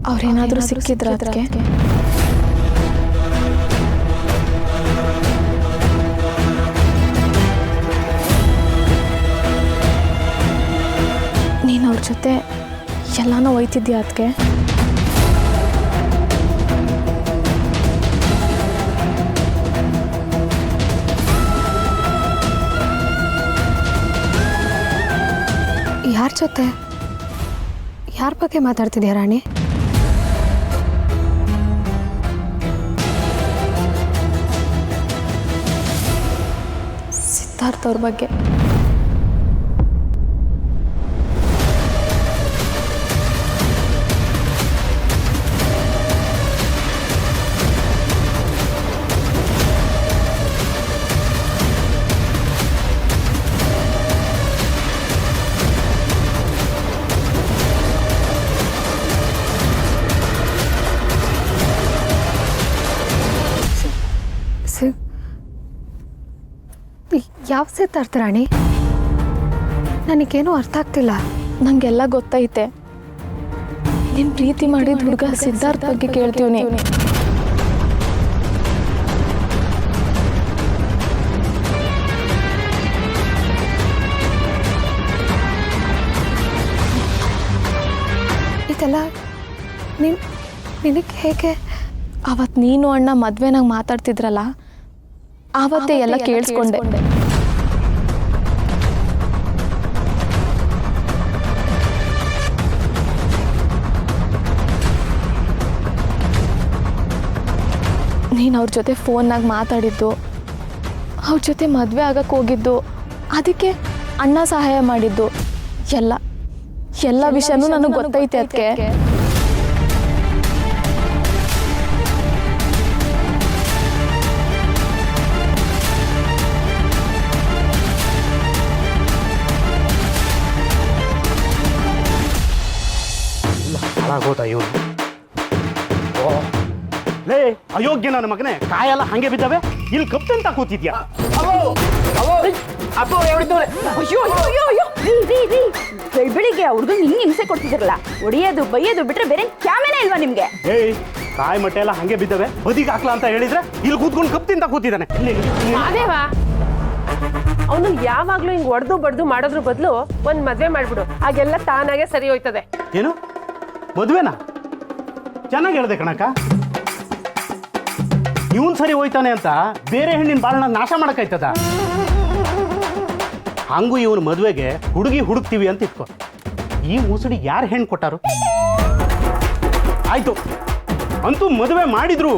ಅವ್ರೇನಾದರೂ ಸಿಕ್ಕಿದ್ರ ಅದಕ್ಕೆ? ನೀನು ಅವ್ರ ಜೊತೆ ಎಲ್ಲಾನು ಒಯ್ತಿದ್ಯಾ ಅದಕ್ಕೆ? ಯಾರ ಜೊತೆ, ಯಾರ ಬಗ್ಗೆ ಮಾತಾಡ್ತಿದ್ಯಾ ರಾಣಿ? ಸಿದ್ಧಾರ್ಥ್ ಅವ್ರ ಬಗ್ಗೆ. ಯಾವ ಸಿದ್ಧಾರ್ಥ ರಾಣಿ? ನನಗೇನು ಅರ್ಥ ಆಗ್ತಿಲ್ಲ. ನಂಗೆಲ್ಲ ಗೊತ್ತೈತೆ. ನೀನ್ ಪ್ರೀತಿ ಮಾಡಿದ ಹುಡುಗ ಸಿದ್ಧಾರ್ಥ್ ಬಗ್ಗೆ ಕೇಳ್ತೀವಿ. ಇದೆಲ್ಲ ನಿನಗೆ ಹೇಗೆ? ಅವತ್ತು ನೀನು ಅಣ್ಣ ಮದ್ವೆನಾಗ ಮಾತಾಡ್ತಿದ್ರಲ್ಲ, ಆವತ್ತೇ ಎಲ್ಲ ಕೇಳಿಸ್ಕೊಂಡೆ. ನೀನು ಅವ್ರ ಜೊತೆ ಫೋನ್ನಾಗ ಮಾತಾಡಿದ್ದು, ಅವ್ರ ಜೊತೆ ಮದುವೆ ಆಗಕ್ಕೆ ಹೋಗಿದ್ದು, ಅದಕ್ಕೆ ಅಣ್ಣ ಸಹಾಯ ಮಾಡಿದ್ದು, ಎಲ್ಲ ವಿಷಯನೂ ನನಗೆ ಗೊತ್ತೈತೆ ಅದಕ್ಕೆ. ಹಾಳಾಗೋದ ಇವನು. ಲೇ ಅಯೋಗ್ಯ ನನ್ನ ಮಗನೇ, ಕಾಯೆಲ್ಲ ಹಂಗೆ ಬಿದ್ದಾವೆ, ಇಲ್ಲಿ ಕಪ್ಪಂತ ಕೂತಿದ್ಯಾ? ಬೆಳಿಗ್ಗೆ ಹುಡುಗನ್ ಹಿಂಗೆ ಹಿಂಸೆ ಕೊಡ್ತಿದ್ರಲ್ಲ, ಹೊಡಿಯೋದು ಬೈಯೋದು ಬಿಟ್ರೆ ಬೇರೆ ಕ್ಯಾಮೆರಾ ಇಲ್ವಾ ನಿಮ್ಗೆ? ಏಯ್, ಕಾಯಿ ಮೊಟ್ಟೆ ಎಲ್ಲ ಹಂಗೆ ಬಿದ್ದಾವೆ, ಬದಿಗೆ ಹಾಕ್ಲಾ ಅಂತ ಹೇಳಿದ್ರೆ ಇಲ್ಲಿ ಕೂತ್ಕೊಂಡು ಕಪ್ತಿಂತ ಕೂತಿದ್ದಾನೆ. ಮಾದೇವ, ಅವನು ಯಾವಾಗ್ಲೂ ಹಿಂಗ್ ಹೊಡೆದು ಬಡ್ದು ಮಾಡೋದ್ರ ಬದಲು ಒಂದ್ ಮದ್ವೆ ಮಾಡ್ಬಿಡು, ಹಾಗೆಲ್ಲ ತಾನಾಗೆ ಸರಿ ಹೋಯ್ತದೆ. ಏನು ಮದುವೆನಾ? ಚೆನ್ನಾಗಿ ಹೇಳ್ದೆ ಕಣಕ್ಕ. ಇವನ್ ಸರಿ ಹೋಯ್ತಾನೆ ಅಂತ ಬೇರೆ ಹೆಣ್ಣಿನ ಬಾಳನ್ನ ನಾಶ ಮಾಡಕ್ಕಾಯ್ತದ? ಹಂಗೂ ಇವನ್ ಮದುವೆಗೆ ಹುಡುಗಿ ಹುಡುಕ್ತೀವಿ ಅಂತ ಇಟ್ಕೊ. ಈ ಮುಸುಡಿ ಯಾರು ಹೆಣ್ಣು ಕೊಟ್ಟಾರು? ಆಯ್ತು, ಅಂತೂ ಮದುವೆ ಮಾಡಿದ್ರು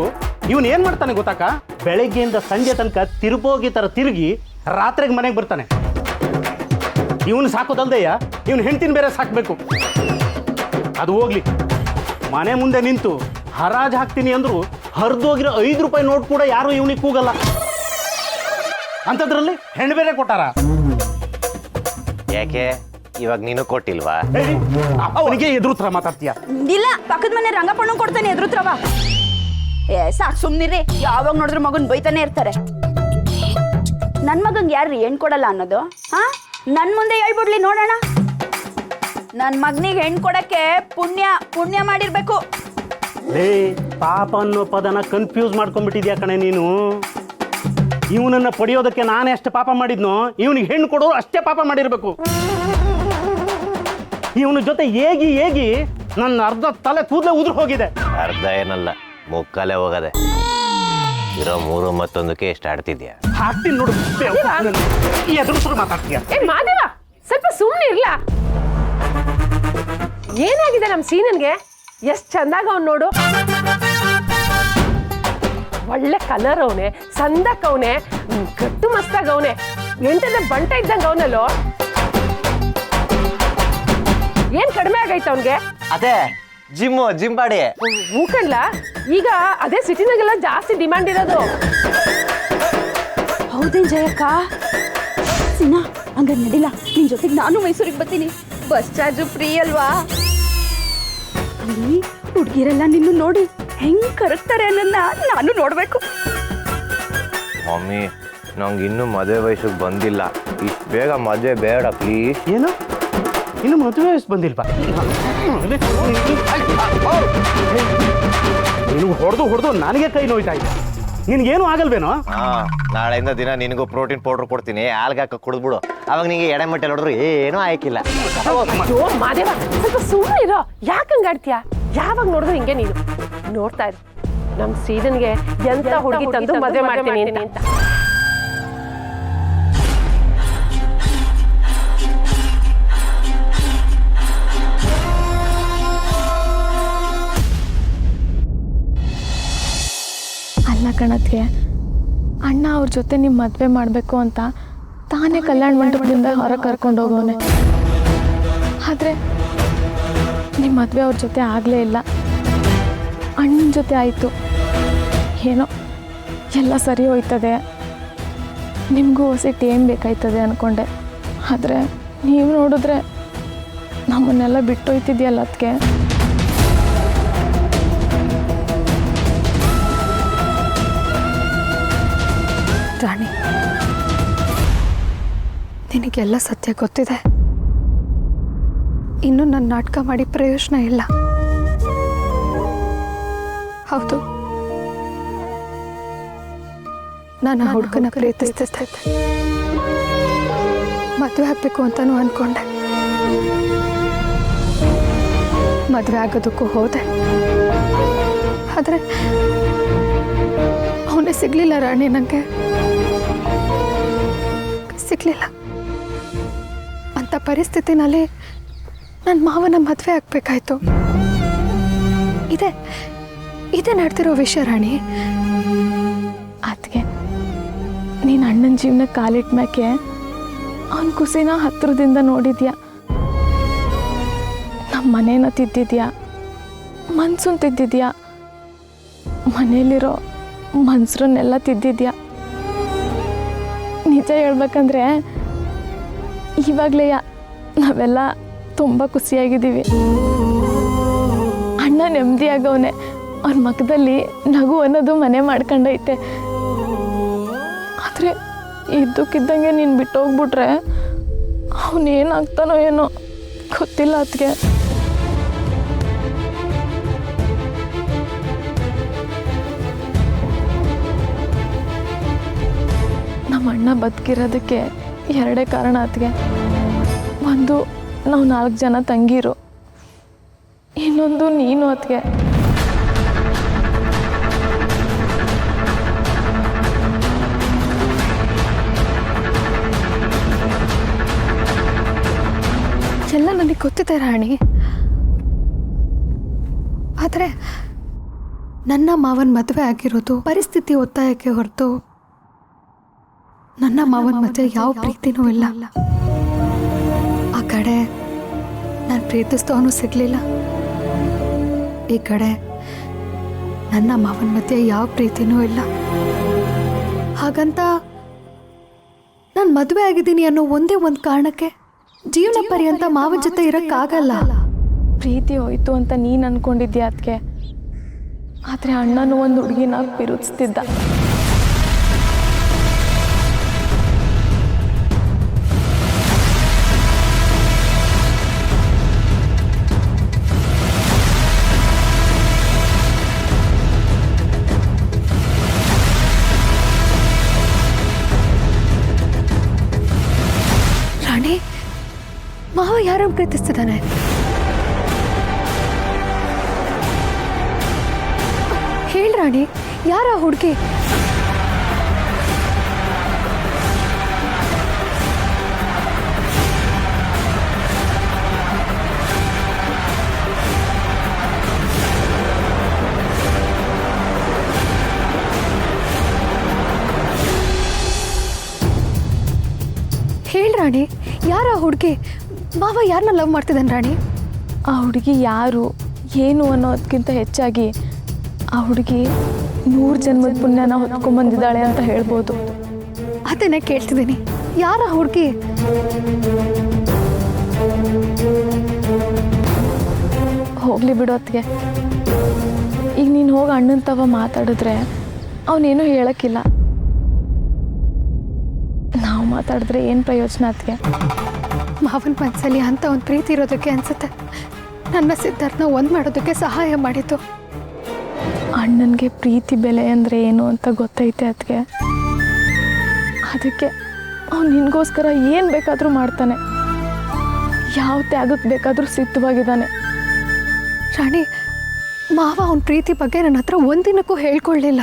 ಇವನ್ ಏನ್ ಮಾಡ್ತಾನೆ ಗೊತ್ತಾಕ? ಬೆಳಗ್ಗೆಯಿಂದ ಸಂಜೆ ತನಕ ತಿರುಬೋಗಿ ತರ ತಿರುಗಿ ರಾತ್ರಿಗೆ ಮನೆಗೆ ಬರ್ತಾನೆ. ಇವನು ಸಾಕೋದಲ್ದಯ್ಯ, ಇವನ್ ಹೆಂಡ್ತಿನ ಬೇರೆ ಸಾಕ್ಬೇಕು. ಅದು ಹೋಗ್ಲಿ, ಮನೆ ಮುಂದೆ ನಿಂತು ಹರಾಜ್ ಹಾಕ್ತೀನಿ ಅಂದ್ರು ಹರಿದೋಗಿರೋ 5 ರೂಪಾಯಿ ನೋಟ್ ಕೂಡ ಯಾರು ಇವನಿಗೆ ಕೂಗಲ್ಲ. ಅಂಥದ್ರಲ್ಲಿ ಹೆಣ್ಣು ಬೇರೆ ಕೊಟ್ಟಾರ. ಯಾಕೆ ಇವಾಗ ನೀನು ಕೊಟ್ಟಿಲ್ವಾ? ಅವನಿಗೆ ಎದುರುತ್ರ ಮಾತಾಡ್ತೀಯ? ಇಲ್ಲ, ಪಕ್ಕದ ಮನೆ ರಂಗಪ್ಪಣ್ಣ ಕೊಡ್ತಾನೆ ಎದುರುತ್ರವ. ಸಾಕ್ ಸುಮ್ನಿರಿ, ಯಾವಾಗ ನೋಡಿದ್ರು ಮಗನ್ ಬೈತಾನೆ ಇರ್ತಾರೆ. ನನ್ ಮಗಂಗೆ ಯಾರು ಹೆಣ್ ಕೊಡಲ್ಲ ಅನ್ನೋದು? ಹಾ, ನನ್ ಮುಂದೆ ಹೇಳ್ಬಿಡ್ಲಿ ನೋಡೋಣ. ನನ್ ಮಗನಿಗೆ ಹೆಣ್ ಕೊಡಕ್ಕೆ ಪುಣ್ಯ ಮಾಡಿರ್ಬೇಕು. ಲೇ, ಪಾಪ ಅನ್ನೋ ಪದನ ಕನ್ಫ್ಯೂಸ್ ಮಾಡ್ಕೊಂಡ್ಬಿಟ್ಟಿದ್ಯಾ ಕಣೆ ನೀನು. ಇವನನ್ನ ಪಡೆಯೋದಕ್ಕೆ ನಾನೇ ಎಷ್ಟು ಪಾಪ ಮಾಡಿದ್ನೋ, ಇವನಿಗೆ ಹೆಣ್ಣು ಕೊಡೋರು ಅಷ್ಟೇ ಪಾಪ ಮಾಡಿರ್ಬೇಕು. ಇವನ ಜೊತೆ ಹೇಗಿ ನನ್ನ ಅರ್ಧ ತಲೆ ಕೂದಲೇ ಉದುರು ಹೋಗಿದೆ. ಅರ್ಧ ಏನಲ್ಲ, ಮುಕ್ಕಾಲೇ ಹೋಗದೆ. ಇರೋ 3 ಮತ್ತೊಂದಕ್ಕೆ ಎಷ್ಟು ಆಡ್ತಿದ್ಯಾ? ಹಾಕ್ತೀನಿ ನೋಡು. ಎದುರು ಮಾತಾಡ್ತೀಯ? ಮಾದೇವ, ಸ್ವಲ್ಪ ಸುಮ್ಮನೆ ಇರ್ಲ. ಏನಾಗಿದೆ ನಮ್ ಸೀನನ್ಗೆ? ಎಷ್ಟ್ ಚಂದಾಗ ಅವ್ನು ನೋಡು, ಒಳ್ಳೆ ಕಲರ್ ಅವನೆ, ಸಂದಕ್ ಅವನೆ, ಗಟ್ಟು ಮಸ್ತಾಗ ಅವನೆ, ಎಂಟದ ಬಂಟ ಇದ್ದಂಗ ಅವನಲ್ಲೋ. ಏನ್ ಕಡಿಮೆ ಆಗೈತೆ ಅವನ್ಗೆ? ಅದೇ ಜಿಮ್ ಬಾಡಿ. ಮೂಕಂಡ್ಲ, ಈಗ ಅದೇ ಸಿಟಿನಾಗೆಲ್ಲ ಜಾಸ್ತಿ ಡಿಮಾಂಡ್ ಇರೋದು. ಹೌದೇನ್ ಜಯಕ್ಕ? ಸಿನಾ, ಹಂಗ ನಡಿಲ್ಲ, ನಿನ್ ಜೊತೆಗೆ ನಾನು ಮೈಸೂರಿಗೆ ಬರ್ತೀನಿ. ಬಸ್ ಚಾರ್ಜ್ ಫ್ರೀ ಅಲ್ವಾ? ಅಲ್ಲಿ ಹುಡುಗಿರೆಲ್ಲ ನಿನ್ನ ನೋಡಿ ಹೆಂಗ್ ಕರಗ್ತಾರೆ ಅನ್ನೋದನ್ನ ನಾನು ನೋಡ್ಬೇಕು. ಮಮ್ಮಿ, ನಂಗೆ ಇನ್ನೂ ಮದುವೆ ವಯಸ್ಸಿಗೆ ಬಂದಿಲ್ಲ. ಇಷ್ಟು ಬೇಗ ಮದುವೆ ಬೇಡ ಪ್ಲೀಸ್. ಏನು ಇನ್ನು ಮದುವೆ ವಯಸ್ಸು ಬಂದಿಲ್ವಾ? ನೀನು ಹೊಡೆದು ನನಗೆ ಕೈ ನೋಯ್ತಾ ಇದೆ. ನಿನ್ಗೇನು ಆಗಲ್ವೇನೋ? ನಾಳೆಯಿಂದ ದಿನ ನಿನಗೂ ಪ್ರೋಟೀನ್ ಪೌಡರ್ ಕೊಡ್ತೀನಿ, ಹಾಲ್ಗೆ ಹಾಕಿ ಕುಡಿದ್ಬಿಡು. ಅವಾಗ ನಿಂಗೆ ಎಡೆ ಮಟ್ಟೆ ನೋಡಿದ್ರು ಏನೂ ಆಯ್ಕಿಲ್ಲ. ಅಯ್ಯೋ ಮಾದೇವ, ಸ್ವಲ್ಪ ಸುಮ್ಮನೆ ಇರೋ. ಯಾಕಂಗ್ ಆಡ್ತೀಯ? ಯಾವಾಗ ನೋಡಿದ್ರು ಹಿಂಗೆ ನೀನು. ನೋಡ್ತಾ ಇರು, ನಮ್ ಸೀದನ್ಗೆ ಎಂತ ಹುಡುಗಿ ತಂದು ಮದುವೆ ಮಾಡ್ತೀನಿ ಅಂತ. ಅಲ್ಲ ಕಣತ್ಗೆ, ಅಣ್ಣ ಅವ್ರ ಜೊತೆ ನಿಮ್ಮ ಮದುವೆ ಮಾಡಬೇಕು ಅಂತ ತಾನೇ ಕಲ್ಯಾಣ ಮಂಟಪದಿಂದ ಹೊರಗೆ ಕರ್ಕೊಂಡು ಹೋಗೋನೆ. ಆದರೆ ನಿಮ್ಮ ಮದುವೆ ಅವ್ರ ಜೊತೆ ಆಗಲೇ ಇಲ್ಲ, ಅಣ್ಣನ ಜೊತೆ ಆಯಿತು. ಏನೋ ಎಲ್ಲ ಸರಿ ಹೋಯ್ತದೆ, ನಿಮಗೂ ಹೊಸ ಟೇಮ್ ಬೇಕಾಯ್ತದೆ ಅಂದ್ಕೊಂಡೆ. ಆದರೆ ನೀವು ನೋಡಿದ್ರೆ ನಮ್ಮನ್ನೆಲ್ಲ ಬಿಟ್ಟೋಯ್ತಿದ್ಯಲ್ಲ ಅದಕ್ಕೆ. ರಾಣಿ, ನಿನಗೆಲ್ಲ ಸತ್ಯ ಗೊತ್ತಿದೆ. ಇನ್ನು ನನ್ನ ನಾಟಕ ಮಾಡಿ ಪ್ರಯೋಜನ ಇಲ್ಲ. ಹೌದು, ನಾನು ಆ ಹುಡುಗನ ಪ್ರೀತಿಸ್ತಿದ್ದೆ, ಮದುವೆ ಆಗಬೇಕು ಅಂತಲೂ ಅಂದ್ಕೊಂಡೆ. ಮದುವೆ ಆಗೋದಕ್ಕೂ ಹೋದೆ, ಆದರೆ ಅವನೇ ಸಿಗಲಿಲ್ಲ ರಾಣಿ. ನನಗೆ ಸಿಗಲಿಲ್ಲ. ಅಂಥ ಪರಿಸ್ಥಿತಿನಲ್ಲಿ ನನ್ನ ಮಾವನ ಮದುವೆ ಆಗಬೇಕಾಯ್ತು. ಇದೇ ನಡೆದಿರೋ ವಿಷಯ ರಾಣಿ. ಅದಕ್ಕೆ ನೀನು ಅಣ್ಣನ ಜೀವನಕ್ಕೆ ಕಾಲಿಟ್ಟ ಮ್ಯಾಕೆ ಅವನ ಖುಷಿನ ಹತ್ತಿರದಿಂದ ನೋಡಿದ್ಯಾ, ನಮ್ಮ ಮನೇನ ತಿದ್ದಿದ್ಯಾ, ಮನ್ಸನ್ನು ತಿದ್ದಿದ್ಯಾ, ಮನೇಲಿರೋ ಮನ್ಸರನ್ನೆಲ್ಲ ತಿದ್ದಿದ್ಯಾ. ನಿಜ ಹೇಳ್ಬೇಕಂದ್ರೆ ಇವಾಗಲೇ ನಾವೆಲ್ಲ ತುಂಬ ಖುಷಿಯಾಗಿದ್ದೀವಿ. ಅಣ್ಣ ನೆಮ್ಮದಿಯಾಗವನೆ, ಅವ್ರ ಮುಖದಲ್ಲಿ ನಗು ಅನ್ನೋದು ಮನೆ ಮಾಡ್ಕೊಂಡೈತೆ. ಆದರೆ ಇದ್ದಕ್ಕಿದ್ದಂಗೆ ನೀನು ಬಿಟ್ಟೋಗ್ಬಿಟ್ರೆ ಅವನೇನಾಗ್ತಾನೋ ಏನೋ ಗೊತ್ತಿಲ್ಲ. ಅದಕ್ಕೆ ನಮ್ಮ ಅಣ್ಣ ಬದುಕಿರೋದಕ್ಕೆ ಎರಡೇ ಕಾರಣ. ಅದಕ್ಕೆ ಒಂದು, ನಾವು 4 ಜನ ತಂಗೀರು, ಇನ್ನೊಂದು ನೀನು. ಅದಕ್ಕೆ ಎಲ್ಲ ನನಗೆ ಗೊತ್ತಿದೆ ರಾಣಿ. ಆದರೆ ನನ್ನ ಮಾವನ ಮದುವೆ ಆಗಿರೋದು ಪರಿಸ್ಥಿತಿ ಒತ್ತಾಯಕ್ಕೆ ಹೊರತು ನನ್ನ ಮಾವನ ಮಧ್ಯೆ ಯಾವ ಪ್ರೀತಿನೂ ಇಲ್ಲ. ಆ ಕಡೆ ನಾನು ಪ್ರೀತಿಸ್ತವನು ಸಿಗಲಿಲ್ಲ, ಈ ಕಡೆ ನನ್ನ ಮಾವನ ಮಧ್ಯೆ ಯಾವ ಪ್ರೀತಿನೂ ಇಲ್ಲ. ಹಾಗಂತ ನಾನು ಮದುವೆ ಆಗಿದ್ದೀನಿ ಅನ್ನೋ ಒಂದೇ ಒಂದು ಕಾರಣಕ್ಕೆ ಜೀವನ ಪರ್ಯಂತ ಮಾವನ ಜೊತೆ ಇರೋಕ್ಕಾಗಲ್ಲ. ಪ್ರೀತಿ ಹೋಯ್ತು ಅಂತ ನೀನು ಅಂದ್ಕೊಂಡಿದ್ಯಾ ಅದಕ್ಕೆ. ಆದರೆ ಅಣ್ಣನೂ ಒಂದು ಹುಡುಗಿನ ಪಿರುಚ್ತಿದ್ದ. ರಾಣಿ, ಮಾವ ಯಾರನ್ನು ಪ್ರೀತಿಸ್ತಿದ್ದಾನೆ? ಹೇಳಿ ರಾಣಿ, ಯಾರ ಹುಡುಗಿ? ಹೇಳಿ ರಾಣಿ, ಯಾರ ಹುಡುಗಿ? ಮಾವ ಯಾರನ್ನ ಲವ್ ಮಾಡ್ತಿದ್ದಾನೆ ರಾಣಿ? ಆ ಹುಡುಗಿ ಯಾರು ಏನು ಅನ್ನೋದಕ್ಕಿಂತ ಹೆಚ್ಚಾಗಿ ಆ ಹುಡುಗಿ 100 ಜನ್ಮದ ಪುಣ್ಯನ ಹೊತ್ಕೊಂಡ್ಬಂದಿದ್ದಾಳೆ ಅಂತ ಹೇಳ್ಬೋದು. ಅದನ್ನೇ ಕೇಳ್ತಿದ್ದೀನಿ, ಯಾರ ಹುಡುಗಿ? ಹೋಗ್ಲಿ ಬಿಡು ಅತ್ತಿಗೆ. ಈಗ ನೀನು ಹೋಗಿ ಅಣ್ಣನ ತವ ಮಾತಾಡಿದ್ರೆ ಅವನೇನು ಹೇಳೋಕ್ಕಿಲ್ಲ. ನಾವು ಮಾತಾಡಿದ್ರೆ ಏನು ಪ್ರಯೋಜನ ಅತ್ತಿಗೆ? ಮಾವನ ಮನಸ್ಸಲ್ಲಿ ಅಂತ ಒಂದು ಪ್ರೀತಿ ಇರೋದಕ್ಕೆ ಅನ್ಸುತ್ತೆ ನನ್ನ ಸಿದ್ಧಾರ್ಥನ ಒಂದು ಮಾಡೋದಕ್ಕೆ ಸಹಾಯ ಮಾಡಿದ್ದು. ಅಣ್ಣನಿಗೆ ಪ್ರೀತಿ ಬೆಲೆ ಅಂದರೆ ಏನು ಅಂತ ಗೊತ್ತೈತೆ ಅದಕ್ಕೆ. ಅದಕ್ಕೆ ಅವ್ನು ನಿನಗೋಸ್ಕರ ಏನು ಬೇಕಾದರೂ ಮಾಡ್ತಾನೆ, ಯಾವ ತ್ಯಾಗಕ್ಕೆ ಬೇಕಾದರೂ ಸಿದ್ಧವಾಗಿದ್ದಾನೆ. ರಾಣಿ, ಮಾವ ಅವನ ಪ್ರೀತಿ ಬಗ್ಗೆ ನನ್ನ ಹತ್ರ ಒಂದಿನಕ್ಕೂ ಹೇಳ್ಕೊಳ್ಳಿಲ್ಲ.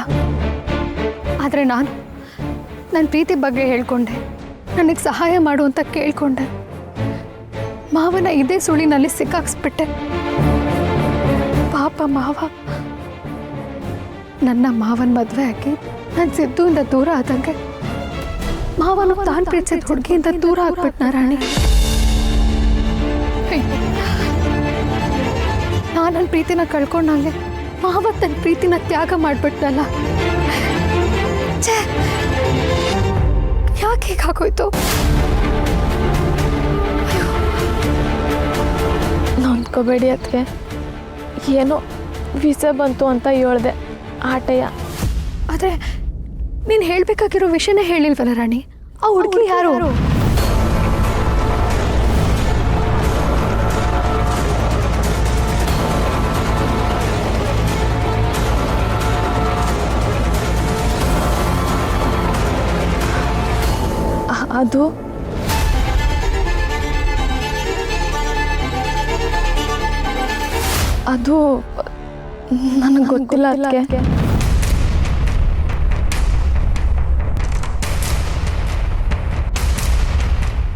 ಆದರೆ ನನ್ನ ಪ್ರೀತಿ ಬಗ್ಗೆ ಹೇಳ್ಕೊಂಡೆ, ನನಗೆ ಸಹಾಯ ಮಾಡು ಅಂತ ಕೇಳ್ಕೊಂಡೆ. ಮಾವನ ಇದೇ ಸುಳಿನಲ್ಲಿ ಸಿಕ್ಕಾಕ್ಸ್ಬಿಟ್ಟೆ. ಪಾಪ ಮಾವ. ನನ್ನ ಮಾವನ ಮದುವೆ ಆಗಿ ನಾನು ಸಿದ್ದುವಿಂದ ದೂರ ಆದಂಗೆ ಮಾವನು ತಾನು ಪ್ರೀತಿಸಿದ ಹುಡುಗಿಯಿಂದ ದೂರ ಆಗ್ಬಿಟ್ನ ರಾಣಿ. ನಾನು ನನ್ನ ಪ್ರೀತಿನ ಕಳ್ಕೊಂಡಂಗೆ ಮಾವ ತನ್ನ ಪ್ರೀತಿನ ತ್ಯಾಗ ಮಾಡ್ಬಿಟ್ನಲ್ಲ. ಛೇ, ಯಾಕೆ ಹೀಗಾಗೋಯ್ತು? ನೊಂದ್ಕೋಬೇಡಿ ಅದಕ್ಕೆ, ಏನೋ ವಿಷ ಬಂತು ಅಂತ ಹೇಳ್ದೆ ಆಟೆಯ. ಆದರೆ ನೀನು ಹೇಳಬೇಕಾಗಿರೋ ವಿಷಯನೇ ಹೇಳಿಲ್ವಲ್ಲ ರಾಣಿ. ಆ ಹುಡುಗಿ ಯಾರು? ಅದು ಅದು ನನಗೆ ಗೊತ್ತಿಲ್ಲ ಅದಕ್ಕೆ.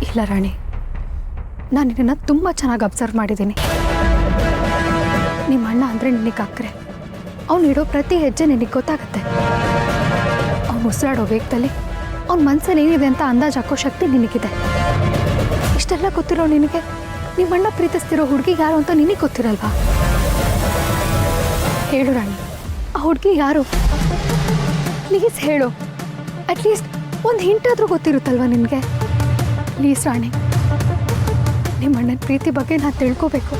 ಇಲ್ಲ ರಾಣಿ, ನಾನು ನಿನ್ನನ್ನು ತುಂಬ ಚೆನ್ನಾಗಿ ಅಬ್ಸರ್ವ್ ಮಾಡಿದ್ದೀನಿ. ನಿಮ್ಮ ಅಣ್ಣ ಅಂದರೆ ನಿನಗೆ ಅಕ್ರೆ. ಅವ್ನು ಇಡೋ ಪ್ರತಿ ಹೆಜ್ಜೆ ನಿನಗೆ ಗೊತ್ತಾಗುತ್ತೆ. ಅವ್ನು ಉಸಿರಾಡೋ ವೇಗದಲ್ಲಿ ಅವ್ನ ಮನಸ್ಸಲ್ಲಿ ಏನಿದೆ ಅಂತ ಅಂದಾಜು ಹಾಕೋ ಶಕ್ತಿ ನಿನಗಿದೆ. ಇಷ್ಟೆಲ್ಲ ಗೊತ್ತಿರೋ ನಿನಗೆ ನಿಮ್ಮಣ್ಣ ಪ್ರೀತಿಸ್ತಿರೋ ಹುಡುಗಿ ಯಾರು ಅಂತ ನಿನಗೆ ಗೊತ್ತಿರಲ್ವಾ? ಹೇಳು ರಾಣಿ, ಆ ಹುಡುಗಿ ಯಾರು? ಪ್ಲೀಸ್ ಹೇಳು. ಅಟ್ಲೀಸ್ಟ್ ಒಂದು ಹಿಂಟಾದರೂ ಗೊತ್ತಿರುತ್ತಲ್ವ ನಿನಗೆ? ಪ್ಲೀಸ್ ರಾಣಿ, ನಿಮ್ಮಣ್ಣನ ಪ್ರೀತಿ ಬಗ್ಗೆ ನಾನು ತಿಳ್ಕೋಬೇಕು.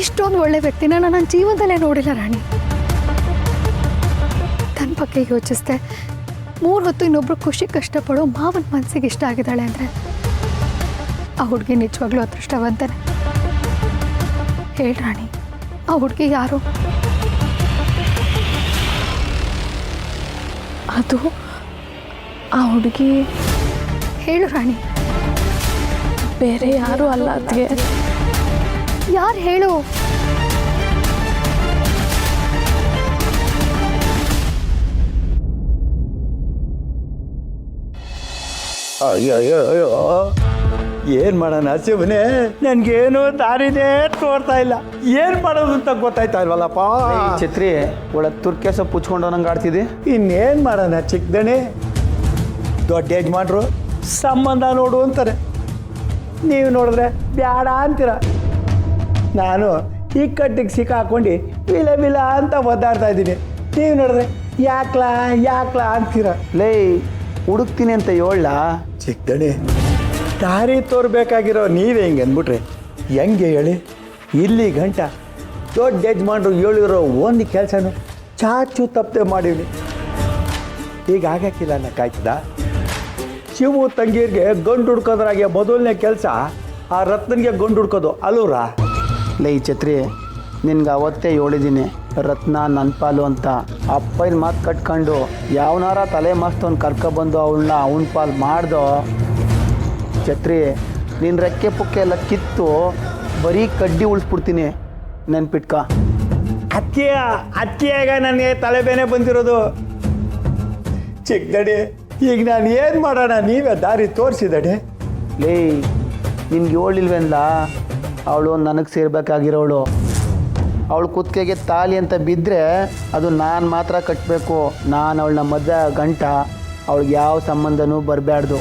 ಇಷ್ಟೊಂದು ಒಳ್ಳೆ ವ್ಯಕ್ತಿನ ನಾನು ನನ್ನ ಜೀವನದಲ್ಲೇ ನೋಡಿಲ್ಲ ರಾಣಿ. ತನ್ನ ಬಗ್ಗೆ ಯೋಚಿಸ್ದೆ 3 ಹೊತ್ತು ಇನ್ನೊಬ್ರು ಖುಷಿ ಕಷ್ಟಪಡೋ ಮಾವನ ಮನಸ್ಸಿಗೆ ಇಷ್ಟ ಆಗಿದ್ದಾಳೆ ಅಂದರೆ ಆ ಹುಡುಗಿ ನಿಜವಾಗ್ಲೂ ಅದೃಷ್ಟವಂತನೇ. ಹೇಳಿ ರಾಣಿ, ಆ ಹುಡುಗಿ ಯಾರು? ಅದು ಆ ಹುಡುಗಿ ಹೇಳು ರಾಣಿ. ಬೇರೆ ಯಾರೂ ಅಲ್ಲ ಅದಕ್ಕೆ. ಯಾರು ಹೇಳು? ಅಯ್ಯೋ ಅಯ್ಯೋ ಅಯ್ಯೋ, ಏನು ಮಾಡೋಣ ಶಿವನೇ, ನನಗೇನು ದಾರಿನೇ ತೋರ್ತಾ ಇಲ್ಲ. ಏನು ಮಾಡೋದು ಅಂತ ಗೊತ್ತಾಯ್ತಾ ಇಲ್ವಲ್ಲಪ್ಪ. ಛತ್ರಿ ಒಳಗೆ ತುರ್ಕೆ ಸೊಪ್ಪು puಚ್ಕೊಂಡು ನಂಗೆ ಆಡ್ತಿದ್ದೆ. ಇನ್ನೇನು ಮಾಡೋಣ ಚಿಕ್ಕದಣಿ. ದೊಡ್ಡ ಯಜಮಾನ್ರು ಸಂಬಂಧ ನೋಡು ಅಂತಾರೆ, ನೀವು ನೋಡಿದ್ರೆ ಬ್ಯಾಡ ಅಂತೀರ. ನಾನು ಈ ಕಟ್ಟಿಗೆ ಸಿಕ್ಕಾಕೊಂಡು ವಿಲ ವಿಲ ಅಂತ ಒದ್ದಾಡ್ತಾ ಇದ್ದೀನಿ. ನೀವು ನೋಡಿದ್ರೆ ಯಾಕ್ಲಾ ಅಂತೀರ. ಲೇ ಹುಡುಕ್ತೀನಿ ಅಂತ ಹೇಳಲ್ಲ. ಚಿಕ್ಕದಣಿ, ದಾರಿ ತೋರ್ಬೇಕಾಗಿರೋ ನೀವೇ ಹಿಂಗೆ ಅಂದ್ಬಿಟ್ರೆ ಹೆಂಗೆ ಹೇಳಿ? ಇಲ್ಲಿ ಗಂಟ ದೊಡ್ಡ ಯಜಮಾನ್ರು ಹೇಳಿರೋ ಒಂದು ಕೆಲಸನೂ ಚಾಚು ತಪ್ಪದೆ ಮಾಡೀವಿ. ಈಗ ಆಗಕ್ಕಿಲ್ಲ ಅನ್ನ ಕಾಯ್ತದ. ಶಿವು ತಂಗೀರಿಗೆ ಗಂಡು ಹುಡ್ಕೋದ್ರಾಗೆ ಮೊದಲನೇ ಕೆಲಸ ಆ ರತ್ನನಿಗೆ ಗಂಡು ಹುಡ್ಕೋದು ಅಲ್ಲೂರ. ಲೇ ಛತ್ರಿ, ನಿನ್ಗೆ ಅವತ್ತೇ ಹೇಳಿದ್ದೀನಿ ರತ್ನ ನನ್ನ ಪಾಲು ಅಂತ. ಅಪ್ಪನ ಮಾತು ಕಟ್ಕೊಂಡು ಯಾವನಾರ ತಲೆ ಮಸ್ತವನ್ನ ಕರ್ಕೊಬಂದು ಅವನ ಪಾಲು ಮಾಡ್ದೋ ಛತ್ರಿ, ನಿನ್ನ ರೆಕ್ಕೆ ಪುಕ್ಕೆ ಎಲ್ಲ ಕಿತ್ತು ಬರೀ ಕಡ್ಡಿ ಉಳಿಸ್ಬಿಡ್ತೀನಿ, ನೆನ್ಪಿಟ್ಕ. ಅತ್ತಿಯಾಗ ನನಗೆ ತಲೆಬೇನೆ ಬಂದಿರೋದು. ಚಿಕ್ಕದಡಿ, ಈಗ ನಾನು ಏನು ಮಾಡೋಣ? ನೀವೇ ದಾರಿ ತೋರಿಸಿದಡೆ. ಲೇ ನಿನ್ಗೆ ಹೇಳಿಲ್ವೇನ್ಲ, ಅವಳು ನನಗೆ ಸೇರ್ಬೇಕಾಗಿರೋಳು. ಅವಳು ಕುತ್ತಿಗೆಗೆ ತಾಲಿ ಅಂತ ಬಿದ್ದರೆ ಅದು ನಾನು ಮಾತ್ರ ಕಟ್ಟಬೇಕು. ನಾನು ಅವಳನ್ನ ಮದುವೆ ಗಂಟ ಅವಳಿಗೆ ಯಾವ ಸಂಬಂಧನೂ ಬರಬಾರ್ದು.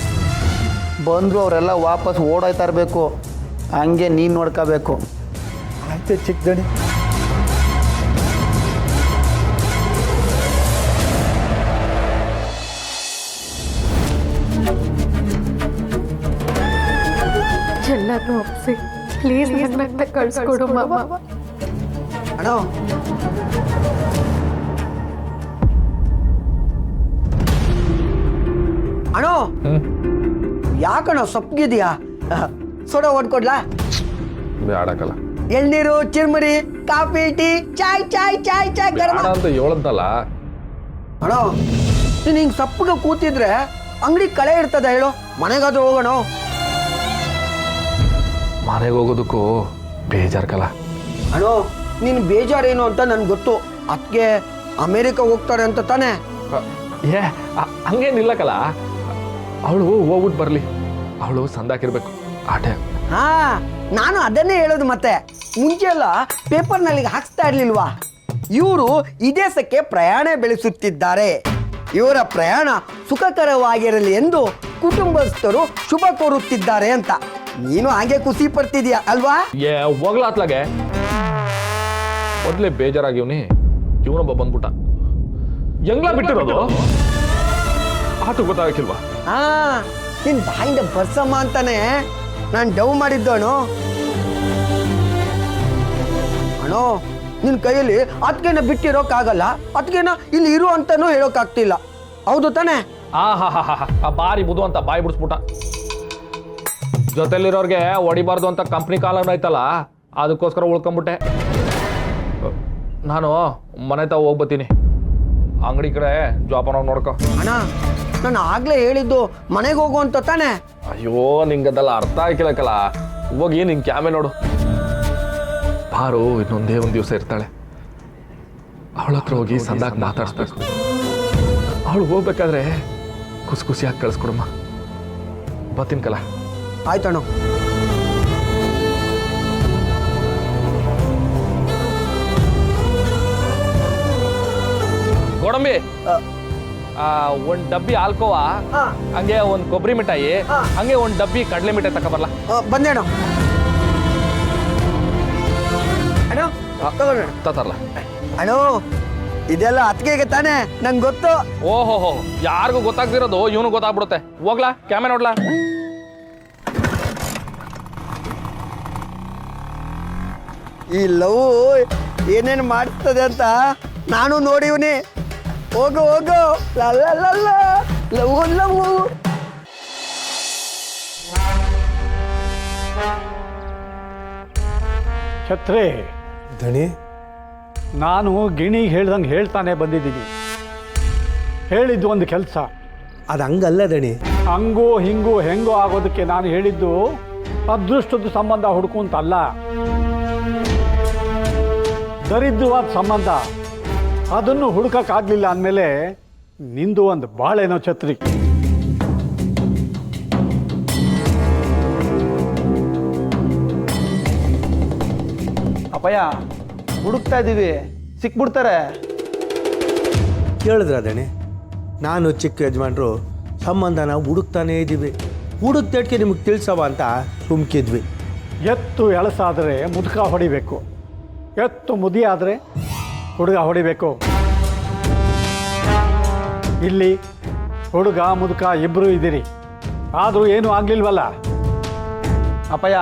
ಬಂದರೂ ಅವರೆಲ್ಲ ವಾಪಸ್ ಓಡೋಯ್ತಾ ಇರಬೇಕು. ಹಂಗೆ ನೀನು ನೋಡ್ಕೋಬೇಕು. ಆಯ್ತು ಚಿಕ್ಕದಡಿ. ಎಲ್ಲರನ್ನೂ ಒಪ್ಪಿಸಿ ಪ್ಲೀಸ್ ನನ್ನ ಕಳಿಸ್ಕೊಡು ಮಾವ. ಅಣ್ಣ ಅಣ್ಣ ಯಾಕಣ ಸೊಪ್ಪಗಿದ್ಯಾ ಸೋಡಾ ಓಡ್ಕೊಡ್ಲಾ ಬೇಡಕ್ಕಲ್ಲ ಎಳ್ನೀರು ಚಿರ್ಮುರಿ ಕಾಫಿ ಟೀ ಚಾಯ್ ಚಾಯ್ ಚಾಯ್ ಚಾಯ್ ಗರಂ ಬೇಡ ಅಂತ ಹೇಳಂತಲ್ಲ. ಅಣ್ಣ ನೀನು ಹಿಂಗೆ ಸಪ್ಪಗೆ ಕೂತಿದ್ರೆ ಅಂಗಡಿ ಕಳೆ ಇರ್ತದೆ ಹೇಳು, ಮನೆಗಾದ್ರೂ ಹೋಗೋಣ. ಮನೆಗೆ ಹೋಗೋದಕ್ಕೂ ಬೇಜಾರ್ಕಲ್ಲ. ಅಣ್ಣ ನೀನು ಬೇಜಾರೇನು ಅಂತ ನನ್ಗೆ ಗೊತ್ತು. ಅದಕ್ಕೆ ಅಮೇರಿಕ ಹೋಗ್ತಾರೆ ಅಂತ ತಾನೆ. ಏ ಹಂಗೇನಿಲ್ಲಕಲ್ಲ, ಅವಳು ಹೋಗ್ಬಿಟ್ಟು ಬರಲಿ, ಅವಳು ಸಂದಾಕಿರ್ಬೇಕು ಆಟೆ. ಹಾ ನಾನು ಅದನ್ನೇ ಹೇಳೋದು. ಮತ್ತೆ ಮುಂಚೆ ಎಲ್ಲ ಪೇಪರ್ನಲ್ಲಿ ಹಾಕ್ಸ್ತಾ ಇರ್ಲಿಲ್ವಾ, ಇವರು ವಿದೇಶಕ್ಕೆ ಪ್ರಯಾಣ ಬೆಳೆಸುತ್ತಿದ್ದಾರೆ, ಇವರ ಪ್ರಯಾಣ ಸುಖಕರವಾಗಿರಲಿ ಎಂದು ಕುಟುಂಬಸ್ಥರು ಶುಭ ಕೋರುತ್ತಿದ್ದಾರೆ ಅಂತ. ನೀನು ಹಾಗೆ ಖುಷಿ ಪಡ್ತಿದೀಯ ಅಲ್ವಾ? ಏ ಹೋಗ್ಲಾತ್ಲಾಗೆ ಮೊದಲೇ ಬೇಜಾರಾಗಿವ್ನಿ, ಇವನೊಬ್ಬ ಬಂದ್ಬಿಟ್ಟ. ಹೆಂಗ್ಲಾ ಬಿಟ್ಟಿರೋದು ಆಟ ಗೊತ್ತಾಗಕ್ಕಿಲ್ವಾ? ಹಾ ನಿನ್ ಬಾಯಿಂದ ಬರ್ಸಮ್ಮ ಅಂತಾನೆ ನಾನು ಡವ್ ಮಾಡಿದ್ದೋಣು. ಅಣ್ಣೋ ನಿನ್ ಕೈಯಲ್ಲಿ ಅದಕ್ಕೆನ ಬಿಟ್ಟಿರೋಕ್ಕಾಗಲ್ಲ, ಅದಕ್ಕೆನ ಇಲ್ಲಿ ಇರು ಅಂತಾನೂ ಹೇಳೋಕ್ಕಾಗ್ತಿಲ್ಲ, ಹೌದು ತಾನೆ? ಆ ಬಾರಿ ಬುದು ಅಂತ ಬಾಯಿ ಬಿಡಿಸ್ಬಿಟ್ಟ. ಜೊತೆಲಿರೋರ್ಗೆ ಹೊಡಿಬಾರ್ದು ಅಂತ ಕಂಪ್ನಿ ಕಾಲನ್ ಐತಲ್ಲ, ಅದಕ್ಕೋಸ್ಕರ ಉಳ್ಕೊಂಬಿಟ್ಟೆ. ನಾನು ಮನೆ ತಾವ ಹೋಗ್ಬತ್ತೀನಿ, ಅಂಗಡಿ ಕಡೆ ಜೋಪಾನ ನೋಡ್ಕೊ. ಅಣ್ಣ ನಾನು ಆಗ್ಲೇ ಹೇಳಿದ್ದು ಮನೆಗೆ ಹೋಗು ಅಂತ ತಾನೆ. ಅಯ್ಯೋ ನಿಂಗದೆಲ್ಲ ಅರ್ಥ ಆಗಿಲ್ಲಕಲ್ಲ, ಹೋಗಿ ನಿನ್ ಕ್ಯಾಮೆ ನೋಡು. ಬಾರು ಇನ್ನೊಂದೇ ಒಂದು ದಿವಸ ಇರ್ತಾಳೆ, ಅವಳ ಹತ್ರ ಹೋಗಿ ಸಂದಾಕ್ ಮಾತಾಡಿಸ್ಬೇಕು. ಅವಳು ಹೋಗ್ಬೇಕಾದ್ರೆ ಖುಷಿ ಖುಷಿಯಾಗಿ ಕಳಿಸ್ಕೊಡಮ್ಮ. ಬರ್ತೀನಿ ಕಲ. ಆಯ್ತಣ್ಣ. ಗೋಡಂಬಿ, ಒಂದ್ ಡಬ್ಬಿ ಆಲ್ಕೋವಾ, ಹಂಗೆ ಒಂದ್ ಕೊಬ್ಬರಿ ಮಿಠಾಯಿ, ಹಂಗೆ ಒಂದ್ ಡಬ್ಬಿ ಕಡಲೆ ಮಿಠಾಯಿ ತಗೊಬರ್ಲ. ಬಂದೆ ಅಣ್ಣ. ಅಣ್ಣ ತಗೊಳ್ಳ ತರ್ಲ. ಅಣ್ಣ ಇದೆಲ್ಲ ಅತ್ತಿಗೆಗೆ ತಾನೆ, ನಂಗೆ ಗೊತ್ತು. ಓಹೋ ಯಾರಿಗೂ ಗೊತ್ತಾಗ್ದಿರೋದು ಇವನು ಗೊತ್ತಾಗ್ಬಿಡುತ್ತೆ. ಹೋಗ್ಲಾ ಕ್ಯಾಮೆ ನೋಡ್ಲಾ? ಈ ಲವ್ ಏನೇನು ಮಾಡ್ತದೆ ಅಂತ ನಾನು ನೋಡಿವ್ನಿ. ಹೋಗು ಹೋಗು ಲಲ್ಲ ಲವ್ ಲವ್. ಛತ್ರೆ ದಣಿ, ನಾನು ಗಿಣಿಗೆ ಹೇಳ್ದಂಗೆ ಹೇಳ್ತಾನೆ ಬಂದಿದ್ದೀನಿ. ಹೇಳಿದ್ದು ಒಂದು ಕೆಲಸ, ಅದು ಹಂಗಲ್ಲ ದಣಿ. ಹಂಗೂ ಹಿಂಗೂ ಹೆಂಗೋ ಆಗೋದಕ್ಕೆ ನಾನು ಹೇಳಿದ್ದು ಅದೃಷ್ಟದ ಸಂಬಂಧ ಹುಡುಕುಂತಲ್ಲ, ದರಿದ್ರವಾದ ಸಂಬಂಧ. ಅದನ್ನು ಹುಡುಕಕ್ಕಾಗಲಿಲ್ಲ ಅಂದಮೇಲೆ ನಿಂದು ಒಂದು ಬಾಳೇನೋ ಛತ್ರಿ. ಅಪ್ಪಯ್ಯ ಹುಡುಕ್ತಾ ಇದ್ದೀವಿ, ಸಿಕ್ಬಿಡ್ತಾರೆ. ಕೇಳಿದ್ರ ದಣಿ, ನಾನು ಚಿಕ್ಕ ಯಜಮಾನ್ರು ಸಂಬಂಧನ ಹುಡುಕ್ತಾನೇ ಇದ್ದೀವಿ. ಹುಡುಕ್ತೇಟ್ಗೆ ನಿಮಗೆ ತಿಳಿಸವ ಅಂತ ಸುಮ್ಕಿದ್ವಿ. ಎತ್ತು ಎಳಸಾದರೆ ಮುದುಕ ಹೊಡಿಬೇಕು, ಎತ್ತು ಮುದಿ ಆದರೆ ಹುಡುಗ ಹೊಡಿಬೇಕು. ಇಲ್ಲಿ ಹುಡುಗ ಮುದುಕ ಇಬ್ಬರು ಇದ್ದೀರಿ, ಆದರೂ ಏನೂ ಆಗಲಿಲ್ವಲ್ಲ. ಅಪ್ಪಯ್ಯ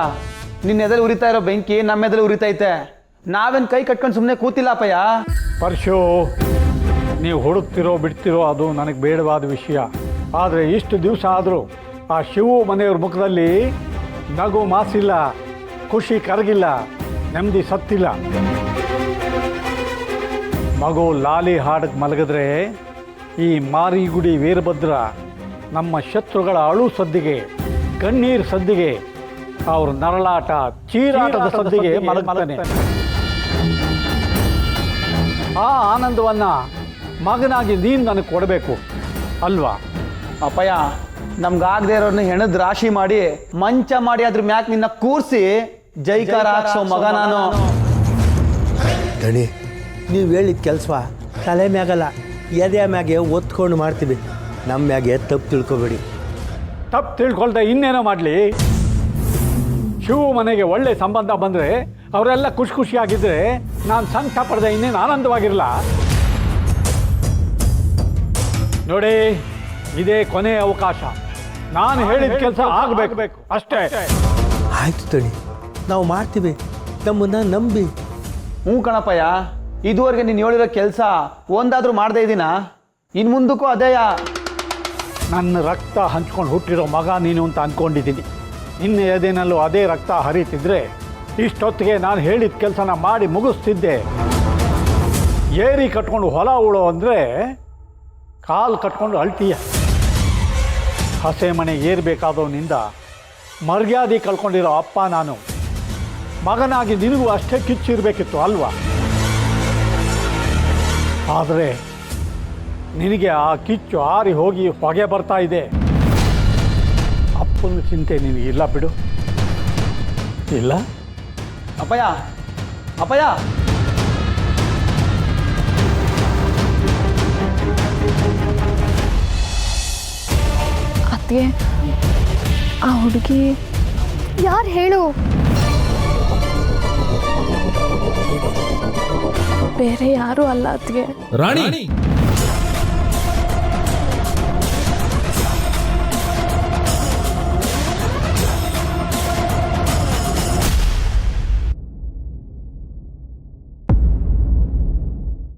ನಿನ್ನ ಎದೆಲ್ಲಿ ಉರಿತಾ ಇರೋ ಬೆಂಕಿ ನಮ್ಮ ಎದೆಲ್ಲಿ ಉರಿತೈತೆ. ನಾವೇನು ಕೈ ಕಟ್ಕೊಂಡು ಸುಮ್ಮನೆ ಕೂತಿಲ್ಲ ಅಪ್ಪಯ್ಯ. ಪರಶು, ನೀವು ಹುಡುಕ್ತಿರೋ ಬಿಡ್ತಿರೋ ಅದು ನನಗೆ ಬೇಡವಾದ ವಿಷಯ. ಆದರೆ ಇಷ್ಟು ದಿವಸ ಆದರೂ ಆ ಶಿವು ಮನೆಯವ್ರ ಮುಖದಲ್ಲಿ ನಗು ಮಾಸಿಲ್ಲ, ಖುಷಿ ಕರಗಿಲ್ಲ, ನೆಮ್ಮದಿ ಸತ್ತಿಲ್ಲ. ಮಗು ಲಾಲಿ ಹಾಡಕ್ಕೆ ಮಲಗಿದ್ರೆ ಈ ಮಾರಿಗುಡಿ ವೀರಭದ್ರ ನಮ್ಮ ಶತ್ರುಗಳ ಅಳು ಸದ್ದಿಗೆ, ಕಣ್ಣೀರು ಸದ್ದಿಗೆ, ಅವ್ರ ನರಳಾಟ ಚೀರಾಟದ ಸದ್ದಿಗೆ ಮಲಗ್ತಾನೆ. ಆ ಆನಂದವನ್ನು ಮಗನಾಗಿ ನೀನು ನನಗೆ ಕೊಡಬೇಕು ಅಲ್ವಾ? ಅಪ್ಪಯ್ಯ ನಮ್ಗಾಗದೆ ಇರೋರ್ನ ಹೆಣದ್ ರಾಶಿ ಮಾಡಿ ಮಂಚ ಮಾಡಿ ಅದ್ರ ಮ್ಯಾಕ್ ನಿನ್ನ ಕೂರ್ಸಿ ಜೈಕಾರ ಹಾಕ್ಸೋ ಮಗ ನಾನು. ದಣಿ, ನೀವು ಹೇಳಿದ ಕೆಲಸ ತಲೆ ಮ್ಯಾಗಲ್ಲ, ಎದೆ ಮ್ಯಾಗೆ ಒತ್ಕೊಂಡು ಮಾಡ್ತೀವಿ. ನಮ್ಮ ಮ್ಯಾಗೆ ತಪ್ಪು ತಿಳ್ಕೊಬೇಡಿ. ತಪ್ಪು ತಿಳ್ಕೊಳ್ದೆ ಇನ್ನೇನೋ ಮಾಡಲಿ. ಶಿವು ಮನೆಗೆ ಒಳ್ಳೆ ಸಂಬಂಧ ಬಂದರೆ ಅವರೆಲ್ಲ ಖುಷಿ ಖುಷಿಯಾಗಿದ್ದರೆ ನಾನು ಸಂಕಟ ಪಡೆದೆ ಇನ್ನೇನು ಆನಂದವಾಗಿರಲ್ಲ. ನೋಡಿ, ಇದೇ ಕೊನೆಯ ಅವಕಾಶ. ನಾನು ಹೇಳಿದ ಕೆಲಸ ಆಗಬೇಕು ಅಷ್ಟೇ. ಆಯ್ತು ದಣಿ, ನಾವು ಮಾಡ್ತೀವಿ, ನಮ್ಮನ್ನ ನಂಬಿ. ಹ್ಞೂ ಕಣಪ್ಪಯ್ಯ, ಇದುವರೆಗೆ ನೀನು ಹೇಳಿರೋ ಕೆಲಸ ಒಂದಾದ್ರೂ ಮಾಡದೇ ಇದ್ದೀನ, ಇನ್ನು ಮುಂದಕ್ಕೂ ಅದೇಯ. ನನ್ನ ರಕ್ತ ಹಂಚ್ಕೊಂಡು ಹುಟ್ಟಿರೋ ಮಗ ನೀನು ಅಂತ ಅಂದ್ಕೊಂಡಿದ್ದೀನಿ. ನಿನ್ನ ಎದೆನಲ್ಲೂ ಅದೇ ರಕ್ತ ಹರಿತಿದ್ರೆ ಇಷ್ಟೊತ್ತಿಗೆ ನಾನು ಹೇಳಿದ ಕೆಲಸನ ಮಾಡಿ ಮುಗಿಸ್ತಿದ್ದೆ. ಏರಿ ಕಟ್ಕೊಂಡು ಹೊಲ ಉಳೋ ಅಂದರೆ ಕಾಲು ಕಟ್ಕೊಂಡು ಅಳ್ತೀಯ. ಹಸೆ ಮನೆ ಏರ್ಬೇಕಾದವನಿಂದ ಮರ್ಯಾದೆ ಕಳ್ಕೊಂಡಿರೋ ಅಪ್ಪ ನಾನು. ಮಗನಾಗಿ ನಿನಗೂ ಅಷ್ಟೇ ಕಿಚ್ಚಿರಬೇಕಿತ್ತು ಅಲ್ವಾ? ಆದರೆ ನಿನಗೆ ಆ ಕಿಚ್ಚು ಆರಿ ಹೋಗಿ ಹೊಗೆ ಬರ್ತಾ ಇದೆ. ಅಪ್ಪನ ಚಿಂತೆ ನಿನಗಿಲ್ಲ ಬಿಡು. ಇಲ್ಲ ಅಪ್ಪಯ್ಯ ಅಪ್ಪಯ್ಯ ಅತ್ತಿಗೆ, ಆ ಹುಡುಗಿ ಯಾರು ಹೇಳು? ಬೇರೆ ಯಾರೂ ಅಲ್ಲ ಅತ್ತಿಗೆ. ರಾಣಿ